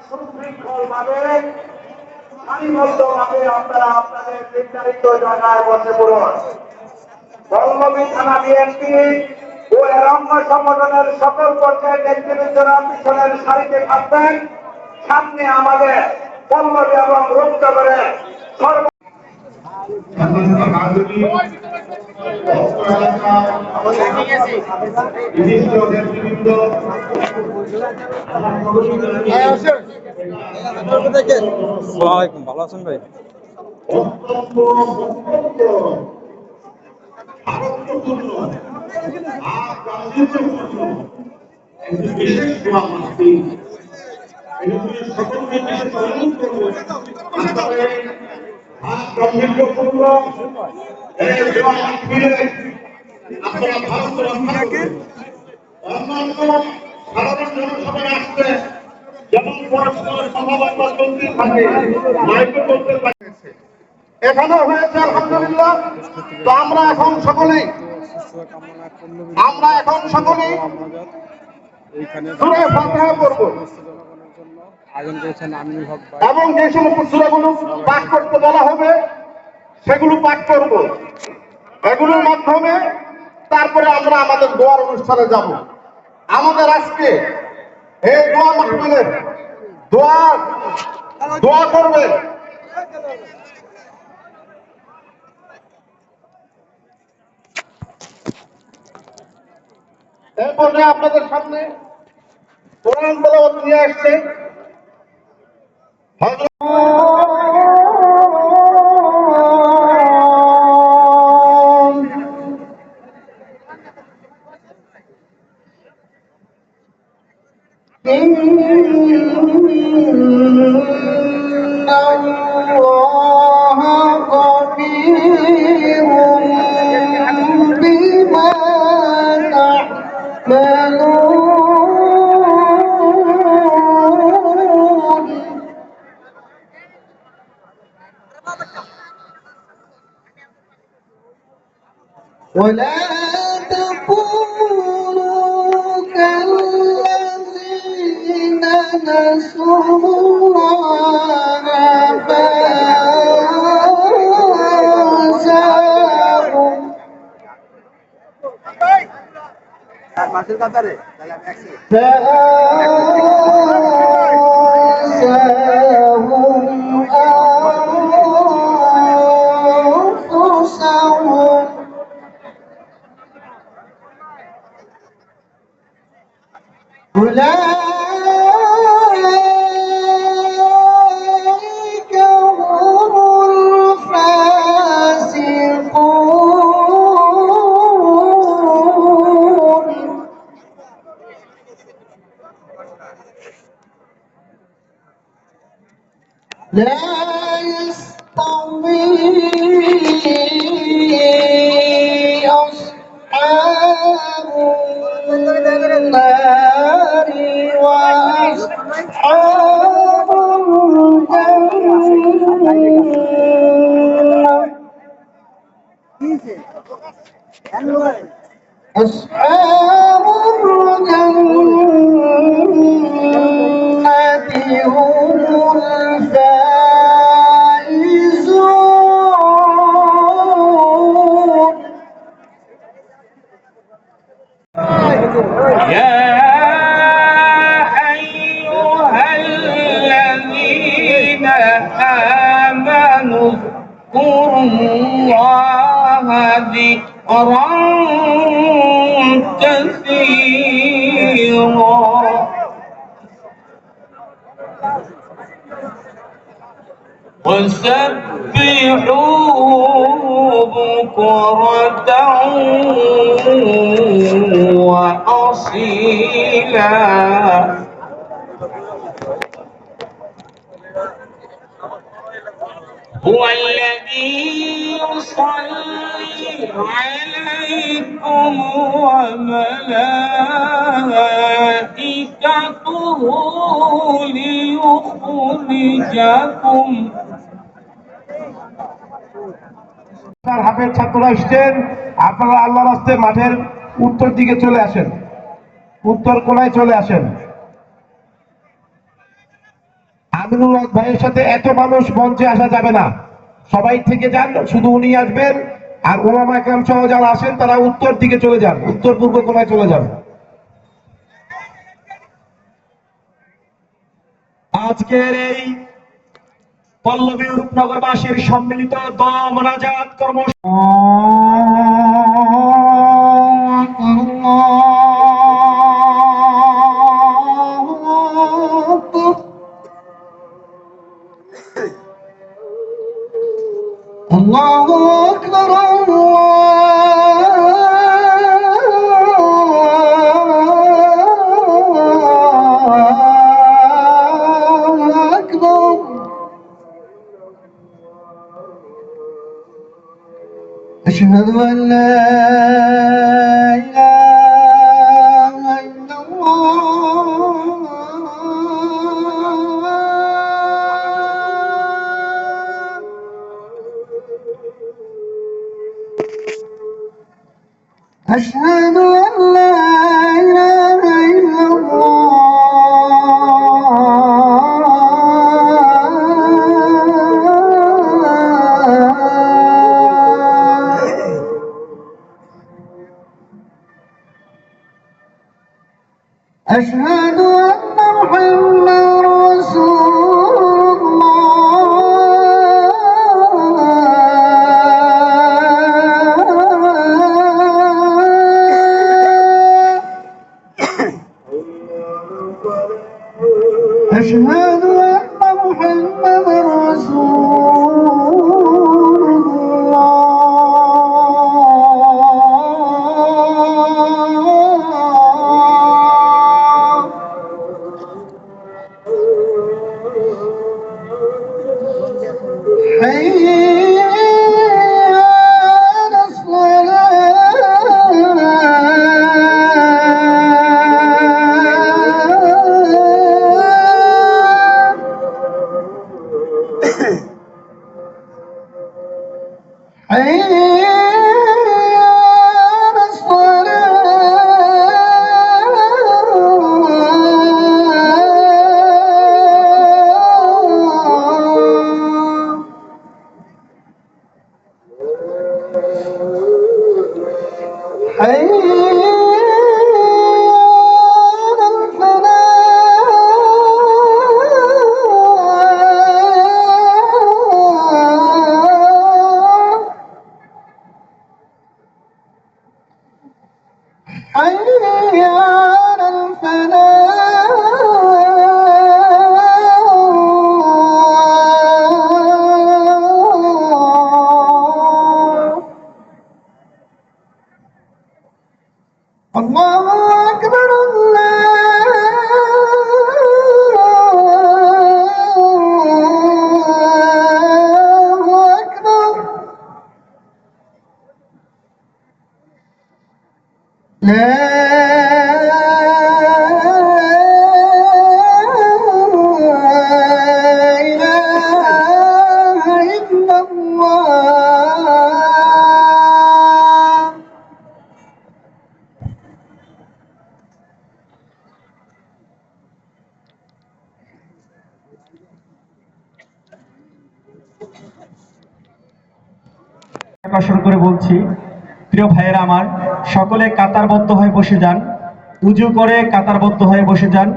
সুশৃঙ্খলভাবে সারিবদ্ধভাবে আপনারা আপনাদের নির্ধারিত জায়গায় বসে পড়ুন। পল্লবী থানা বিএনপি ও এর অঙ্গ সংগঠনের সকল পর্যায়ের নেতৃবৃন্দরা পিছনের সারিতে থাকবেন। সামনে আমাদের পল্লবী এবং রূপনগরের সর্ব ভালো আছেন ভাই? সাধারণ জনসভায় আসছে যেমন পরস্পর কথাবার্তা চলতে থাকে মাইকে চলতে থাকে এখানে হয়েছে আলহামদুলিল্লাহ। তো আমরা এখন সকলেই সূরা ফাতিহা পড়ব এবং যে সমস্ত সূরাগুলো পাঠ করতে বলা হবে সেগুলো পাঠ করব। এগুলোর মাধ্যমে তারপরে আমরা আমাদের দোয়ার অনুষ্ঠানে যাব। আমাদের আজকে এই দোয়া মাহফিলের দোয়া করবে এই পর্যায়ে আপনাদের সামনে কোরআন তেলাওয়াত নিয়ে আসছে ولا تكونوا كالذين نسوا الله فأنساهم أنفسهم أولئك هم الفاسقون لا يستوي أصحاب النار وأصحاب الجنة أصحاب الجنة هم الفائزون يا أيها الذين آمنوا اذكروا الله ذكرا كثيرا وسبحوه بكرة وأصيلا هو الذي يصلي عليكم وملائكته ليخرجكم হাফেজ ছাত্ররা আসছেন। আপনারা আল্লাহর রাস্তায় মাঠের উত্তর দিকে চলে আসেন, উত্তর কোণায় চলে আসেন। আমিনুল হক ভাইয়ের সাথে এত মানুষ মঞ্চে আসা যাবে না, সবাই থেকে যান, শুধু উনি আসবেন। আর ওলামা একরাম সহ যারা আসেন তারা উত্তর দিকে চলে যান, উত্তর পূর্ব কোণায় চলে যান। আজকের এই পল্লবী রূপনগরবাসীর সম্মিলিত দোয়া মোনাজাত আল্লাহু আকবার, আল্লাহু আকবার। আশহাদু আন লা ইলাহা ইল্লাল্লাহ। أشهد أن لا إله إلا الله. أشهد أن محمدا رسول الله. أشهد أن محمدا رسول الله. حي على الصلاة. حي على الصلاة. حي على الفلاح. حي على الفلاح. الله أكبر، الله أكبر. لا إله إلا الله. আকর্ষণ করে বলছি, প্রিয় ভাইয়েরা আমার, সকলে কাতারবদ্ধ হয়ে বসে যান, উজু করে কাতারবদ্ধ হয়ে বসে যান।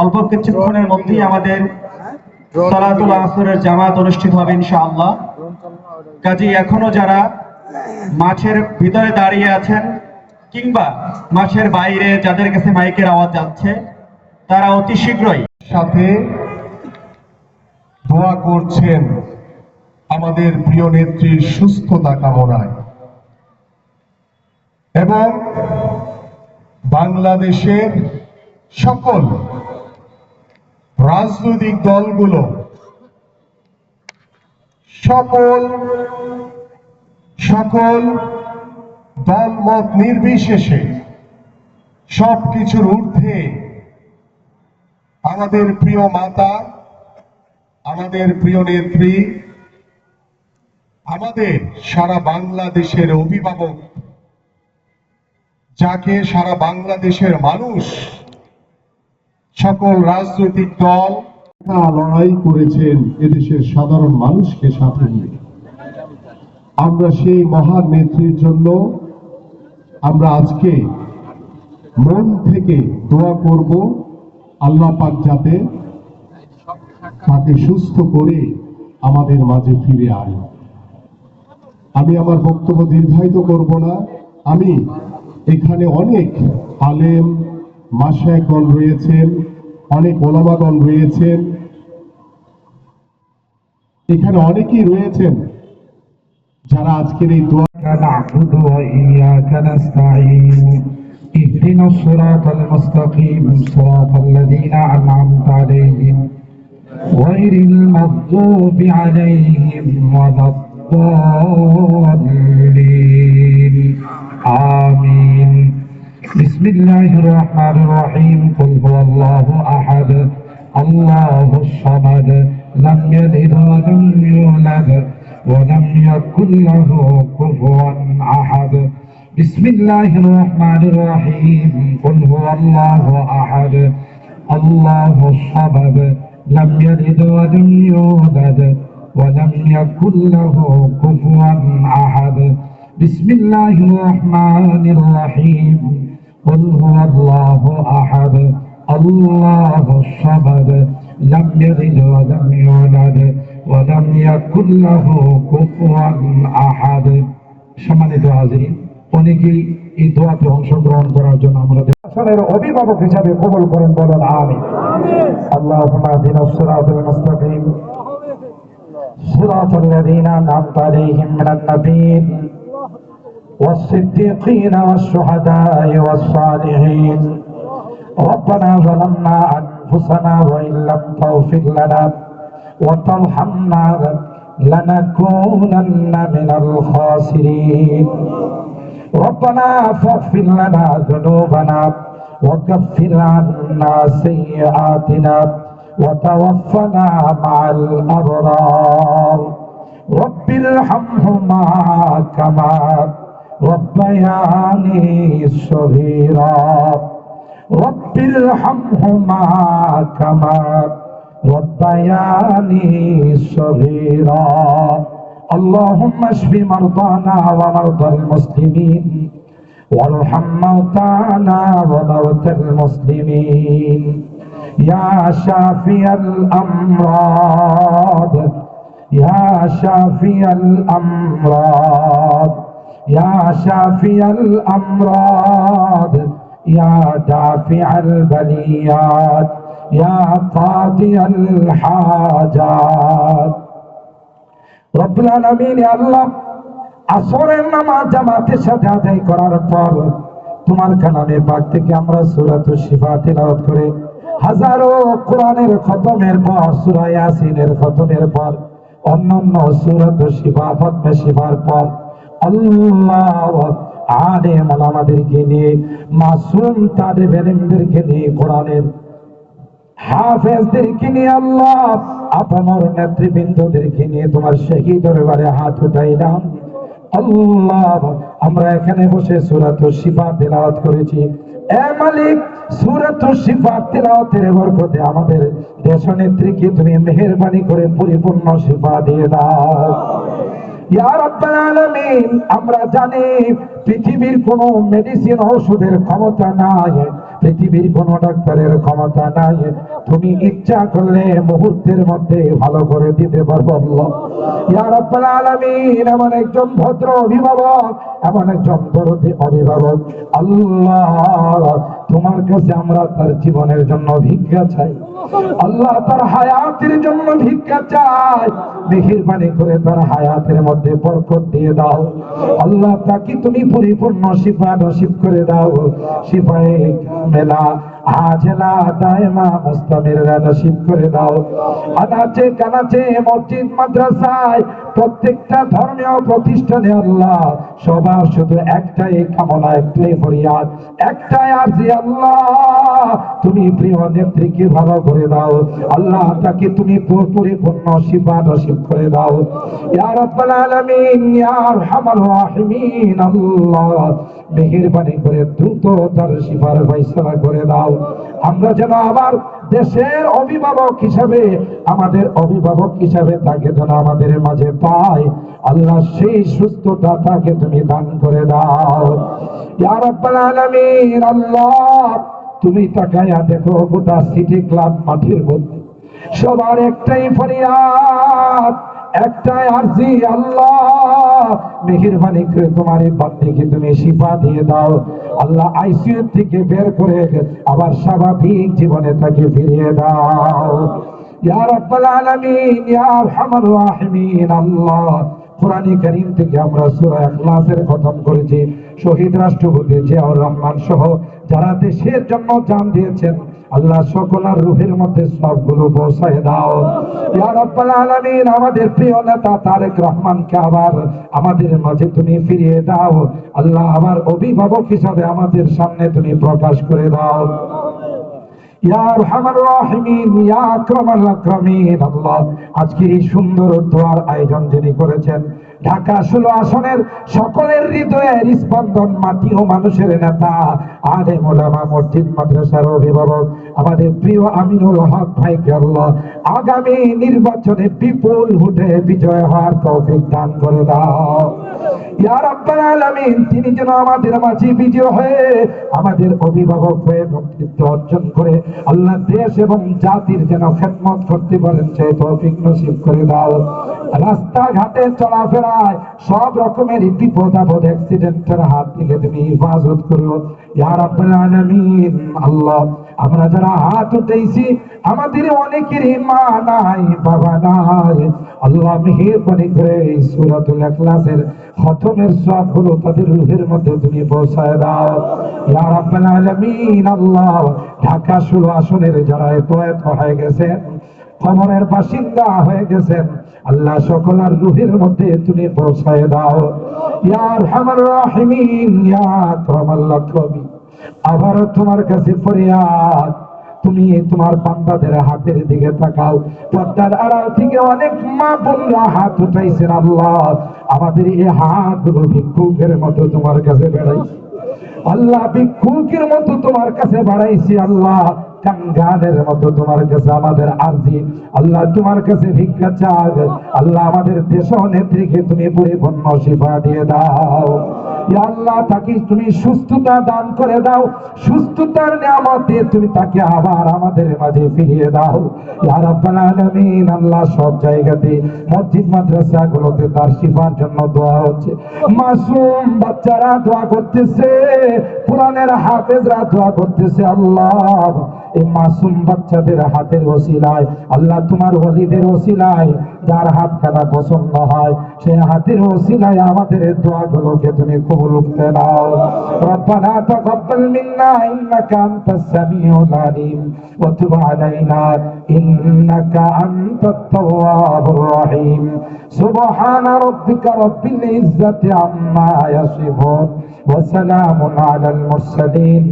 অল্প কিছুক্ষণের মধ্যেই আমাদের সালাতুল আসরের জামাত অনুষ্ঠিত হবে ইনশাআল্লাহ। কাজেই এখনো যারা মাঠের ভিতরে দাঁড়িয়ে আছেন কিংবা মাঠের বাইরে যাদের কাছে মাইকের আওয়াজ যাচ্ছে, তারা অতি শীঘ্রই সাথে দোয়া করছেন আমাদের প্রিয় নেত্রীর সুস্থতা কামনায় এবং বাংলাদেশের সকল রাজনৈতিক দলগুলো সকল দলমত নির্বিশেষে সবকিছুর ঊর্ধ্বে আমাদের প্রিয় মাতা, আমাদের প্রিয় নেত্রী, আমাদের সারা বাংলাদেশের অভিভাবক, যাকে সারা বাংলাদেশের মানুষ, সকল রাজনৈতিক দল লড়াই করেছেন এদেশের সাধারণ মানুষকে সাথে নিয়ে। আমরা সেই মহান নেত্রীর জন্য আমরা আজকে মন থেকে দোয়া করব, আল্লাহ পাক যাতে তাকে সুস্থ করে আমাদের মাঝে ফিরে আনে। আমি আমার বক্তব্য দীর্ঘায়িত করব না। আমি এখানে অনেক আলেম মাশায়েখগণ রয়েছেন, অনেক ওলামাগণ রয়েছেন, এখানে অনেকেই রয়েছেন যারা আজকের এই দোয়া نعبد وإياك نستعين اهدنا الصراط المستقيم صراط الذين أنعمت عليهم غير المغضوب عليهم ولا الضالين آمين بسم الله الرحمن الرحيم قل هو الله أحد الله الصمد لم يلد ولم يولد ولم يكن له كفوا أحد بسم الله الرحمن الرحيم قل هو الله أحد الله الصمد لم يلد ولم يولد ولم يكن له كفوا أحد بسم الله الرحمن الرحيم قل هو الله أحد الله الصمد لم يلد ولم يولد ولم يكن له كفوا أحد সম্মানিত হাজিরিন, অনেকেই এই দোয়াতে অংশগ্রহণ করার জন্য আমাদের আসনের অভিভাবক হিসাবে কবুল করেন, বলেন আমিন। আল্লাহুম্মা ইহদিনাস সিরাতাল মুস্তাকিম সিরাতাল লাযীনা আন'আমতা আলাইহিম মিনান নাবিয়্যিন والصديقين والشهداء والصالحين ربنا ظلمنا أنفسنا وإن لم تغفر لنا وترحمنا لنكونن من الخاسرين ربنا فاغفر لنا ذنوبنا وكفر عنا سيئاتنا وتوفنا مع الأبرار رب ارحمهما كما ربياني صغيرا رب ارحمهما كما ربياني صغيرا اللهم اشف مرضانا ومرضى المسلمين وارحم موتانا وموتى المسلمين يا شافي الأمراض يا شافي الأمراض يا شافي الأمراض يا دافع البليات يا قاضي الحاجات رب العالمين يا الله আসরের নামাজ জামাতের সাথে আদায় করার পর তোমার কালামে পাক থেকে আমরা সূরাতুশ শিফা তিলাওয়াত করে হাজারো কোরআনের খতমের পর সূরা ইয়াসিনের খতমের পর অন্যান্য সূরাতুশ শিফা ফাতমা শিফার পর আল্লাহ আলেম ওলামাদেরকে নিয়ে মাসুম তালেব ইলমদেরকে নিয়ে কোরআনের হাফেজদেরকে নিয়ে আল্লাহ আপনার নেতৃবৃন্দদেরকে নিয়ে তোমার শহীদ দরবারে হাত উঠাইলাম আল্লাহ। আমরা এখানে বসে সূরাতুশ শিফা তেলাওয়াত করেছি, এ মালিক সূরাতুশ শিফা তেলাওয়াতের বরকতে আমাদের দেশনেত্রীকে তুমি মেহেরবানি করে পরিপূর্ণ শিফা দিয়ে দাও ইয়া রাব্বাল আলামিন। আমরা জানি পৃথিবীর কোনো মেডিসিন ঔষধের ক্ষমতা নাই, পৃথিবীর কোনো ডাক্তারের ক্ষমতা নাই, তুমি ইচ্ছা করলে মুহূর্তের মধ্যে ভালো করে দিতে পারবো আল্লাহ ইয়া রাব্বাল আলামিন। এমন একজন ভদ্র অভিভাবক, এমন একজন দরদি অভিভাবক আল্লাহ, তোমার কাছে আমরা তার জীবনের জন্য ভিক্ষা চাই আল্লাহ, তার হায়াতের জন্য ভিক্ষা চাই, মেহেরবানি করে তার হায়াতের মধ্যে বরকত দিয়ে দাও আল্লাহ, তাকে তুমি পরিপূর্ণ শিফা নসিব করে দাও, শিফায়ে কামেলা আজলা দায়মা মুস্তামিরা নসিব করে দাও। আনাচে কানাচে মসজিদ মাদ্রাসায় প্রত্যেকটা ধর্মীয় প্রতিষ্ঠানে আল্লাহ সবার শুধু একটাই কামনা, একটাই ফরিয়াদ, একটাই আরজি আল্লাহ, তুমি প্রিয় নেত্রীকে ভালো করে দাও আল্লাহ, তাকে তুমি পরিপূর্ণ শিফা নসিব করে দাও ইয়া রাব্বাল আলামিন ইয়া আরহামার রাহিমিন। আল্লাহ মেহেরবানি করে দ্রুত তার শিফার ফয়সালা করে দাও, আমরা যেন আবার দেশের অভিভাবক হিসাবে, আমাদের অভিভাবক হিসাবে তাকে যেন আমাদের মাঝে পায়। আল্লাহ সেই সুস্থতা তাকে তুমি দান করে দাও ইয়া রাব্বাল আলামিন। আল্লাহ তুমি তাকায়া দেখো গোটা সিটি ক্লাব মাঠের মধ্যে সবার একটাই ফরিয়াদ, একটাই আরজি, আল্লাহ মেহেরবানি করে তোমার এই বান্দাকে তুমি শিফা দিয়ে দাও আল্লাহ। আইসিইউ থেকে বের করে আবার স্বাভাবিক জীবনে তাকে ফিরিয়ে দাও ইয়া রাব্বাল আলামিন, ইয়া আরহামার রাহিমিন। আল্লাহ কোরআনে কারীম থেকে আমরা সূরা ইখলাসের খতম করেছি। শহীদ রাষ্ট্রপতি জিয়াউর রহমান সহ যারা দেশের জন্য জান দিয়েছেন আল্লাহ সকলের রূহের মধ্যে সবগুলো পৌঁছায় দাও ইয়া রাব্বাল আলামিন। আমাদের প্রিয় নেতা তারেক রহমানকে আবার আমাদের মাঝে তুমি ফিরিয়ে দাও আল্লাহ। আবার অভিভাবক হিসাবে আমাদের সামনে তুমি প্রকাশ করে দাও ইয়া আরহামার রাহিমিন, ইয়া আকরামাল আকরামিন। আল্লাহ আজকের এই সুন্দর দোয়ার আয়োজন যিনি করেছেন, ঢাকা 16 আসনের সকলের হৃদয়ের স্পন্দন, মাটি ও মানুষের নেতা, আলেম ওলামা, মসজিদ মাদ্রাসার অভিভাবক আমাদের প্রিয় আমিনুল হক ভাইকে আল্লাহ আগামী নির্বাচনে বিপুল ভোটে বিজয় হওয়ার তৌফিক দান করে দাও ইয়া রাব্বাল আলামিন। তিনি যেন আমাদের মাঝে বিজয় হয়ে আমাদের অভিভাবক হয়ে নেতৃত্ব অর্জন করে আল্লাহ দেশ এবং জাতির যেন খেদমত করতে পারেন সেই তৌফিক নসিব করে দাও। রাস্তাঘাটে চলাফেরায় সব রকমের বিপদ আপদ অ্যাক্সিডেন্টের হাত থেকে তুমি হেফাজত করো ইয়া রাব্বাল আলামিন। আল্লাহ আমরা যারা হাত উঠাইছি আমাদের অনেকেরই মা নাই, বাবা নাই, আল্লাহ মেহেরবানি করে এই সূরাতুল ইখলাসের খতমের সওয়াব হলো তাদের রূহের মধ্যে তুমি পৌঁছায় দাও ইয়া রাব্বাল আলামিন। আল্লাহ ঢাকা 16 আসনের যারা এত হয়ে গেছেন, কবরের বাসিন্দা হয়ে গেছেন আল্লাহ সকলের রূহের মধ্যে তুমি পৌঁছায় দাও ইয়া আরহামার রাহিমিন, ইয়া আকরামাল আকরামিন। আবার তোমার কাছে ফরিয়াদ, তুমি তোমার বান্দাদের হাতের দিকে তাকাও। পর্দার আড়াল থেকে অনেক মা বোনরা হাত উঠাইছেন আল্লাহ। আমাদের এই হাতগুলো ভিক্ষুকের মতো তোমার কাছে বেড়াইছে আল্লাহ, ভিক্ষুকের মতো তোমার কাছে বাড়াইছি আল্লাহ। কাঙ্গালের মতো তোমার কাছে আমাদের আরজি আল্লাহ, তোমার কাছে ভিক্ষা চাই আল্লাহ। আমাদের দেশ নেত্রীকে তুমি পরিপূর্ণ শিফা দিয়ে দাও ইয়া আল্লাহ। তাকে তুমি সুস্থতা দান করে দাও, সুস্থতার নিয়ামত দিয়ে তুমি তাকে আবার আমাদের মাঝে ফিরিয়ে দাও ইয়া রাব্বাল আলামিন। আল্লাহ সব জায়গাতে মসজিদ মাদ্রাসা গুলোতে তার শিফার জন্য দোয়া হচ্ছে, মাসুম বাচ্চারা দোয়া করতেছে, কোরআনের হাফেজরা দোয়া করতেছে আল্লাহ। এই মাসুম বাচ্চাদের হাতের ওসিলায় আল্লাহ, তোমার ওলিদের ওসিলায় যার হাত খানা পছন্দ হয় সেই হাতের ওসিলায় আমাদের দোয়াগুলোকে তুমি কবুল করে নাও। রব্বানা তাকাব্বাল মিন্না ইন্নাকা আনতাস সামিউল আলিম ওয়া তুব আলাইনা ইন্নাকা আনতাত তাওয়াবুর রহিম। সুবহানা রাব্বিকা রাব্বিল ইজ্জাতি আম্মা ইয়াসিফুন ওয়া সালামুন আলাল মুরসালিন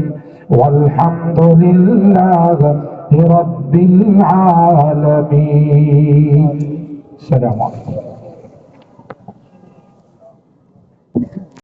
والحمد لله رب العالمين. السلام عليكم.